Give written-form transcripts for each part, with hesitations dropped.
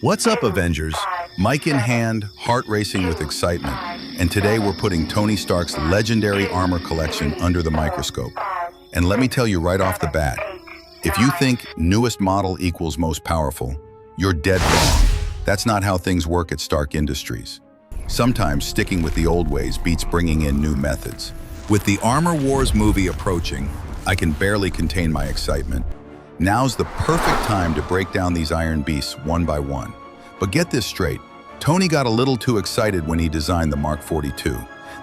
What's up, Avengers? Mic in hand, heart racing with excitement. And today we're putting Tony Stark's legendary armor collection under the microscope. And let me tell you right off the bat, if you think newest model equals most powerful, you're dead wrong. That's not how things work at Stark Industries. Sometimes sticking with the old ways beats bringing in new methods. With the Armor Wars movie approaching, I can barely contain my excitement. Now's the perfect time to break down these Iron Beasts one by one. But get this straight, Tony got a little too excited when he designed the Mark 42.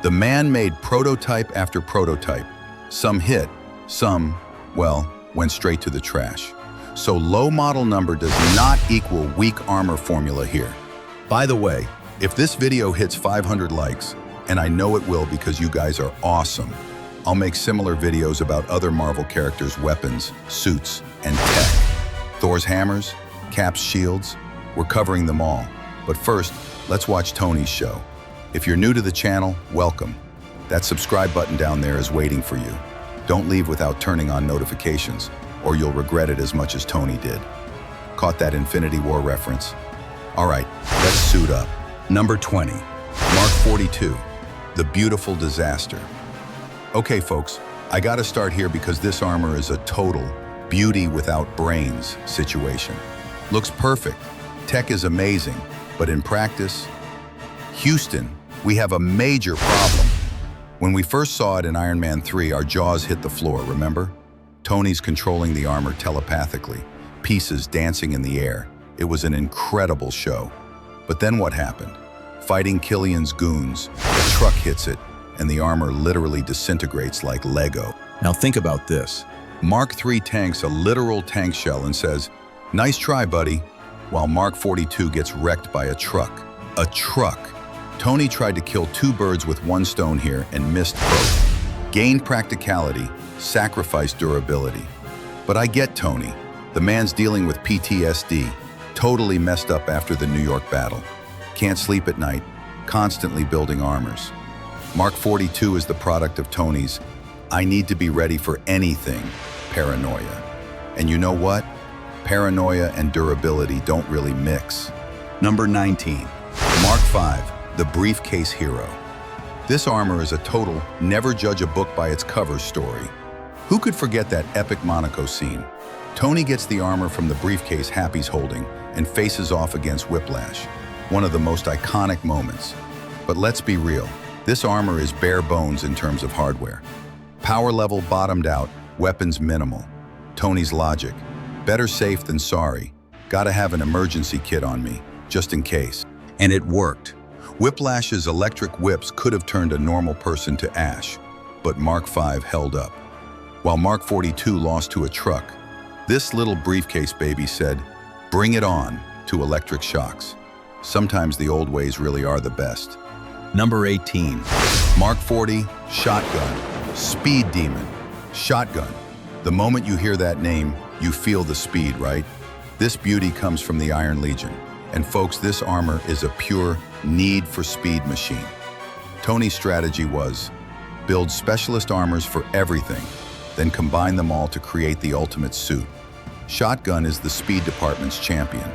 The man made prototype after prototype. Some hit, some, well, went straight to the trash. So low model number does not equal weak armor formula here. By the way, if this video hits 500 likes, and I know it will because you guys are awesome, I'll make similar videos about other Marvel characters' weapons, suits, and tech. Thor's hammers, Cap's shields, we're covering them all. But first, let's watch Tony's show. If you're new to the channel, welcome. That subscribe button down there is waiting for you. Don't leave without turning on notifications, or you'll regret it as much as Tony did. Caught that Infinity War reference? All right, let's suit up. Number 20, Mark 42, the beautiful disaster. Okay, folks, I gotta start here because this armor is a total beauty without brains situation. Looks perfect, tech is amazing, but in practice, Houston, we have a major problem. When we first saw it in Iron Man 3, our jaws hit the floor, remember? Tony's controlling the armor telepathically, pieces dancing in the air. It was an incredible show. But then what happened? Fighting Killian's goons, a truck hits it, and the armor literally disintegrates like Lego. Now think about this. Mark III tanks a literal tank shell and says, "Nice try, buddy," while Mark 42 gets wrecked by a truck. A truck. Tony tried to kill two birds with one stone here and missed both. Gained practicality, sacrificed durability. But I get Tony. The man's dealing with PTSD, totally messed up after the New York battle. Can't sleep at night, constantly building armors. Mark 42 is the product of Tony's "I need to be ready for anything" paranoia. And you know what? Paranoia and durability don't really mix. Number 19, Mark 5, the briefcase hero. This armor is a total never judge a book by its cover story. Who could forget that epic Monaco scene? Tony gets the armor from the briefcase Happy's holding and faces off against Whiplash. One of the most iconic moments. But let's be real. This armor is bare bones in terms of hardware. Power level bottomed out, weapons minimal. Tony's logic, better safe than sorry. Gotta have an emergency kit on me, just in case. And it worked. Whiplash's electric whips could have turned a normal person to ash, but Mark V held up. While Mark 42 lost to a truck, this little briefcase baby said, "Bring it on," to electric shocks. Sometimes the old ways really are the best. Number 18, Mark 40, shotgun, speed demon, shotgun. The moment you hear that name, you feel the speed, right? This beauty comes from the Iron Legion. And folks, this armor is a pure need for speed machine. Tony's strategy was, build specialist armors for everything, then combine them all to create the ultimate suit. Shotgun is the speed department's champion.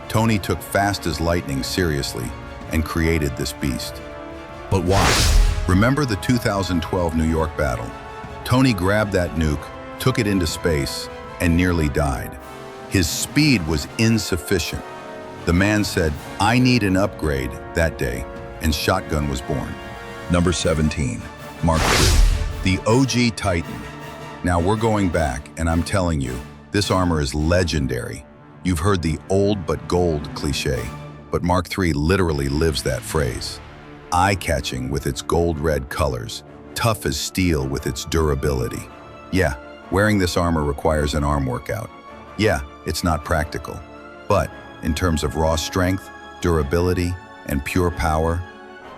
Tony took fast as lightning seriously and created this beast. But why? Remember the 2012 New York battle? Tony grabbed that nuke, took it into space, and nearly died. His speed was insufficient. The man said, "I need an upgrade," that day, and Shotgun was born. Number 17, Mark III, the OG Titan. Now we're going back, and I'm telling you, this armor is legendary. You've heard the old but gold cliche, but Mark III literally lives that phrase. Eye-catching with its gold-red colors, tough as steel with its durability. Yeah, wearing this armor requires an arm workout. Yeah, it's not practical. But in terms of raw strength, durability, and pure power,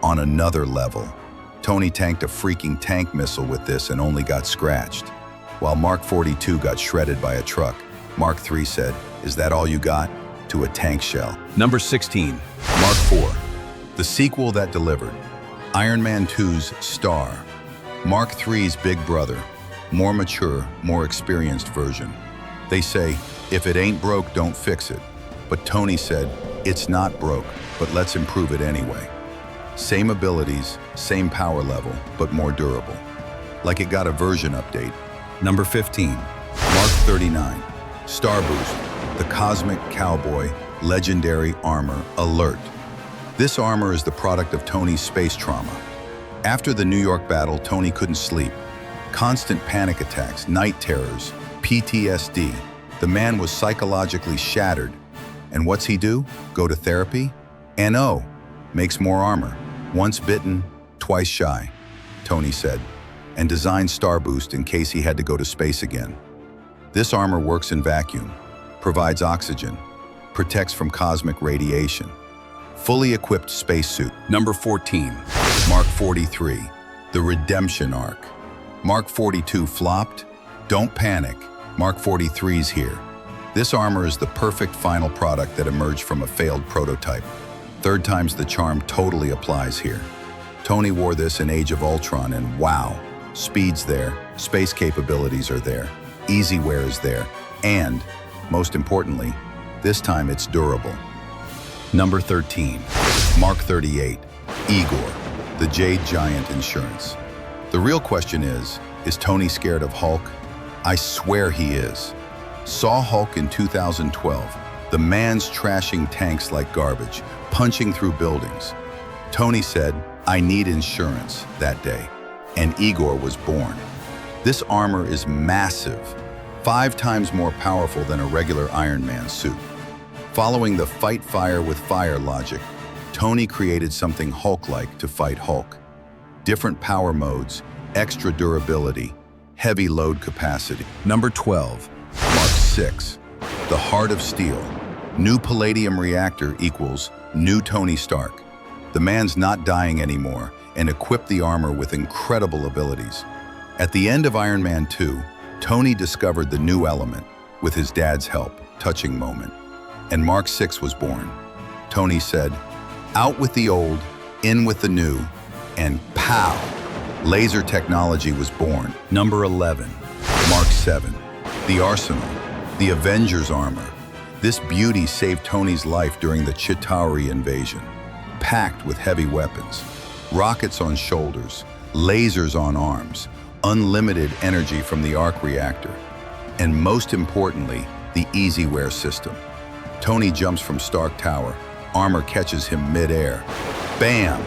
on another level. Tony tanked a freaking tank missile with this and only got scratched. While Mark 42 got shredded by a truck, Mark III said, "Is that all you got?" to a tank shell. Number 16, Mark IV, the sequel that delivered. Iron Man 2's Star. Mark III's big brother, more mature, more experienced version. They say, if it ain't broke, don't fix it. But Tony said, It's not broke, but let's improve it anyway. Same abilities, same power level, but more durable. Like it got a version update. Number 15, Mark 39, Starboost, the Cosmic Cowboy, Legendary Armor Alert. This armor is the product of Tony's space trauma. After the New York battle, Tony couldn't sleep. Constant panic attacks, night terrors, PTSD. The man was psychologically shattered. And what's he do? Go to therapy? NO, makes more armor. Once bitten, twice shy, Tony said, and designed Starboost in case he had to go to space again. This armor works in vacuum, provides oxygen, protects from cosmic radiation. Fully equipped spacesuit. Number 14, Mark 43, the Redemption Arc. Mark 42 flopped? Don't panic, Mark 43's here. This armor is the perfect final product that emerged from a failed prototype. Third time's the charm totally applies here. Tony wore this in Age of Ultron and wow, speed's there, space capabilities are there, easy wear is there, and, most importantly, this time it's durable. Number 13, Mark 38, Igor, the Jade Giant Insurance. The real question is Tony scared of Hulk? I swear he is. Saw Hulk in 2012. The man's trashing tanks like garbage, punching through buildings. Tony said, I need insurance that day, and Igor was born. This armor is massive, 5 times more powerful than a regular Iron Man suit. Following the fight fire with fire logic, Tony created something Hulk-like to fight Hulk. Different power modes, extra durability, heavy load capacity. Number 12, Mark 6, the Heart of Steel. New palladium reactor equals new Tony Stark. The man's not dying anymore and equipped the armor with incredible abilities. At the end of Iron Man 2, Tony discovered the new element with his dad's help, touching moment. And Mark 6 was born. Tony said, out with the old, in with the new, and pow! Laser technology was born. Number 11, Mark 7, the Arsenal, the Avengers armor. This beauty saved Tony's life during the Chitauri invasion. Packed with heavy weapons, rockets on shoulders, lasers on arms, unlimited energy from the arc reactor, and most importantly, the easy wear system. Tony jumps from Stark Tower, armor catches him mid-air. Bam!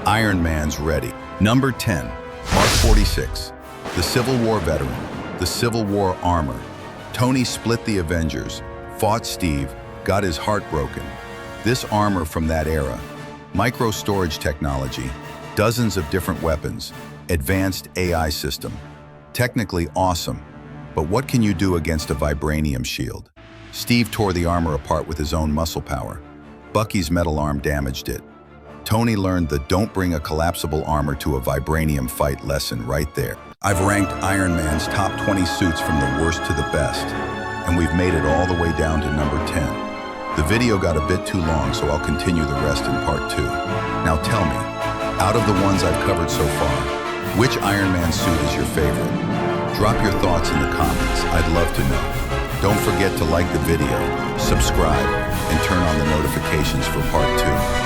Iron Man's ready. Number 10, Mark 46, the Civil War veteran, the Civil War armor. Tony split the Avengers, fought Steve, got his heart broken. This armor from that era, micro storage technology, dozens of different weapons, advanced AI system. Technically awesome, but what can you do against a vibranium shield? Steve tore the armor apart with his own muscle power. Bucky's metal arm damaged it. Tony learned the don't bring a collapsible armor to a vibranium fight lesson right there. I've ranked Iron Man's top 20 suits from the worst to the best, and we've made it all the way down to number 10. The video got a bit too long, so I'll continue the rest in part 2. Now tell me, out of the ones I've covered so far, which Iron Man suit is your favorite? Drop your thoughts in the comments, I'd love to know. Don't forget to like the video, subscribe, and turn on the notifications for part 2.